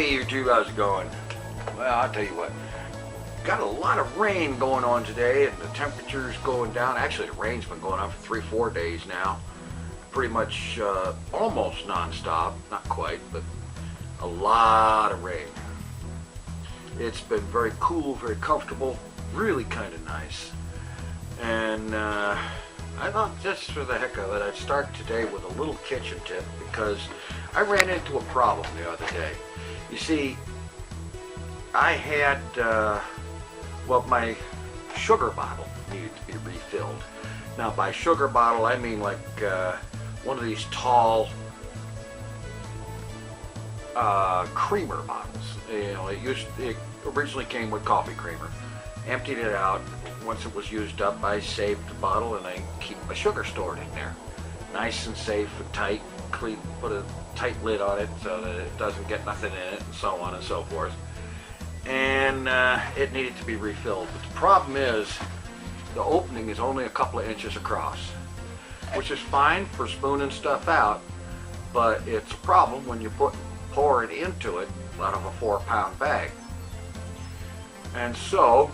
Hey YouTube, how's it going? Well, I'll tell you what. Got a lot of rain going on today, and the temperature's going down. Actually, the rain's been going on for 3-4 days now. Pretty much almost non-stop. Not quite, but a lot of rain. It's been very cool, very comfortable, really kind of nice. And I thought just for the heck of it, I'd start today with a little kitchen tip because I ran into a problem the other day. You see, I had, well, my sugar bottle needed to be refilled. Now, by sugar bottle, I mean like one of these tall creamer bottles. You know, it originally came with coffee creamer. Emptied it out. Once it was used up, I saved the bottle and I keep my sugar stored in there. Nice and safe and tight. Put a tight lid on it so that it doesn't get nothing in it, and so on and so forth. And it needed to be refilled. But the problem is the opening is only a couple of inches across, which is fine for spooning stuff out, but it's a problem when you pour it into it out of a 4-pound bag. And so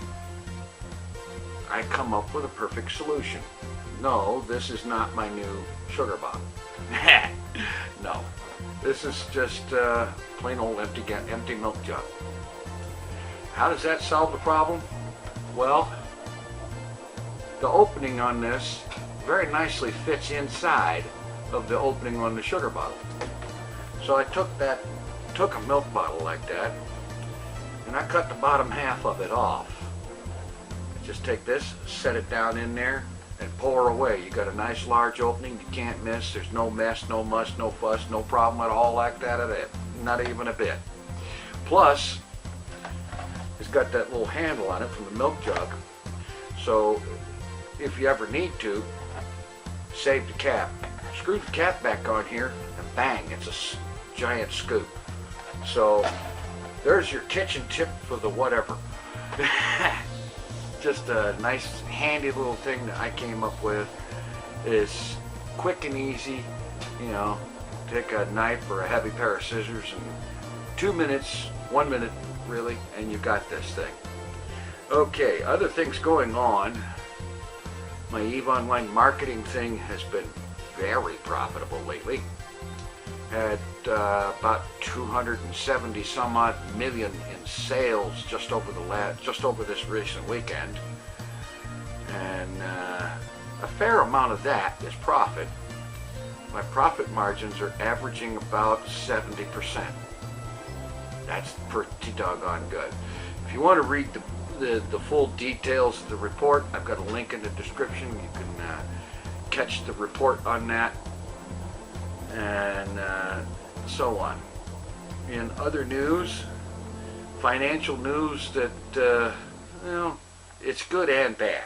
I come up with a perfect solution. No, this is not my new sugar bottle. No, this is just plain old empty milk jug. How does that solve the problem? Well, the opening on this very nicely fits inside of the opening on the sugar bottle. So I took a milk bottle like that, and I cut the bottom half of it off. Just take this, set it down in there, and pour away. You got a nice large opening you can't miss. There's no mess, no muss, no fuss, no problem at all like that at it. Not even a bit. Plus, it's got that little handle on it from the milk jug. So if you ever need to, save the cap. Screw the cap back on here, and bang, it's a giant scoop. So there's your kitchen tip for the whatever. Just a nice handy little thing that I came up with. It's quick and easy. You know, take a knife or a heavy pair of scissors and 2 minutes, 1 minute really, and you got this thing. Okay, other things going on. My EVE Online marketing thing has been very profitable lately. Had about 270 some odd million in sales just over this recent weekend, and a fair amount of that is profit. My profit margins are averaging about 70%. That's pretty doggone good. If you want to read the full details of the report, I've got a link in the description. You can catch the report on that, and so on. In other news, financial news that, well, it's good and bad.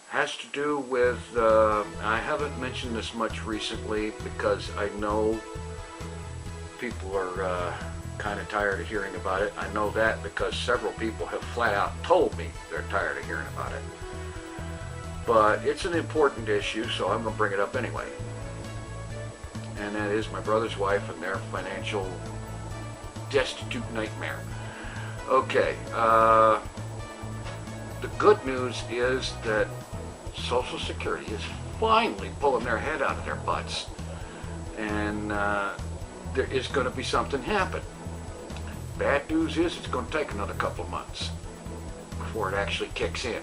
Has to do with, I haven't mentioned this much recently because I know people are kind of tired of hearing about it. I know that because several people have flat out told me they're tired of hearing about it. But it's an important issue, so I'm going to bring it up anyway. And that is my brother's wife and their financial destitute nightmare. Okay, the good news is that Social Security is finally pulling their head out of their butts, and there is going to be something happen. Bad news is it's going to take another couple of months before it actually kicks in.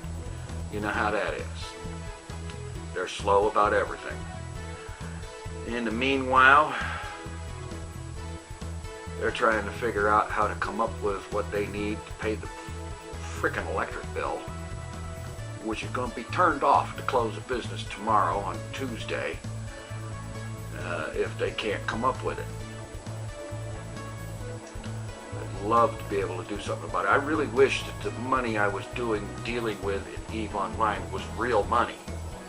You know how that is. They're slow about everything. In the meanwhile, they're trying to figure out how to come up with what they need to pay the frickin' electric bill, which is going to be turned off to close the business tomorrow on Tuesday if they can't come up with it. I'd love to be able to do something about it. I really wish that the money I was dealing with in EVE Online was real money,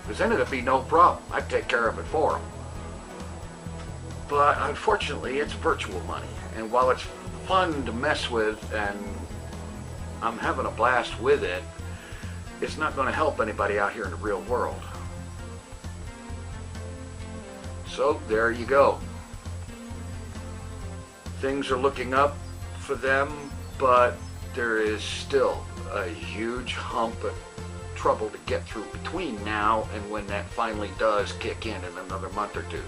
because then it'd be no problem. I'd take care of it for them. But unfortunately, it's virtual money. And while it's fun to mess with and I'm having a blast with it, it's not going to help anybody out here in the real world. So there you go. things are looking up for them, but there is still a huge hump of trouble to get through between now and when that finally does kick in another month or two.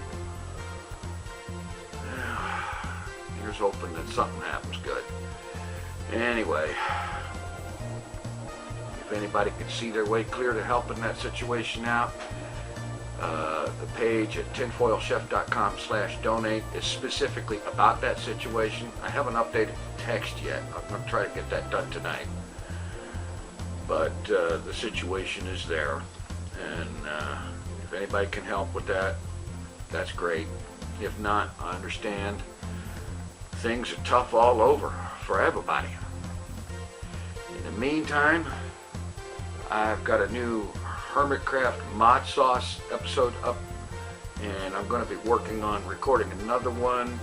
Here's hoping that something happens good. Anyway, if anybody could see their way clear to helping that situation out, the page at tinfoilchef.com/donate is specifically about that situation. I haven't updated the text yet. I'm going to try to get that done tonight. But the situation is there, and if anybody can help with that, that's great. If not, I understand. Things are tough all over for everybody. In the meantime, I've got a new HermitCraft mod sauce episode up, and I'm going to be working on recording another one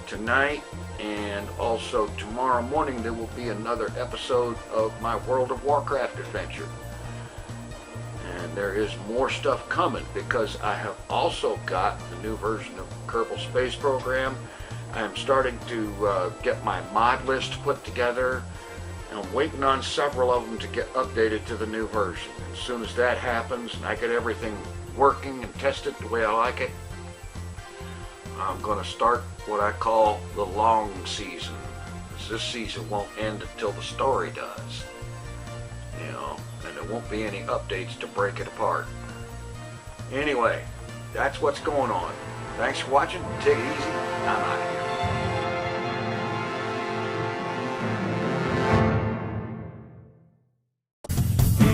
tonight, and also tomorrow morning there will be another episode of my World of Warcraft adventure. And there is more stuff coming because I have also got the new version of Kerbal Space Program. I am starting to get my mod list put together, and I'm waiting on several of them to get updated to the new version. As soon as that happens and I get everything working and tested the way I like it, I'm going to start what I call the long season. This season won't end until the story does, you know, and there won't be any updates to break it apart. Anyway, that's what's going on. Thanks for watching. Take it easy. I'm out of here.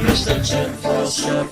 Mr. Tinfoil Chef.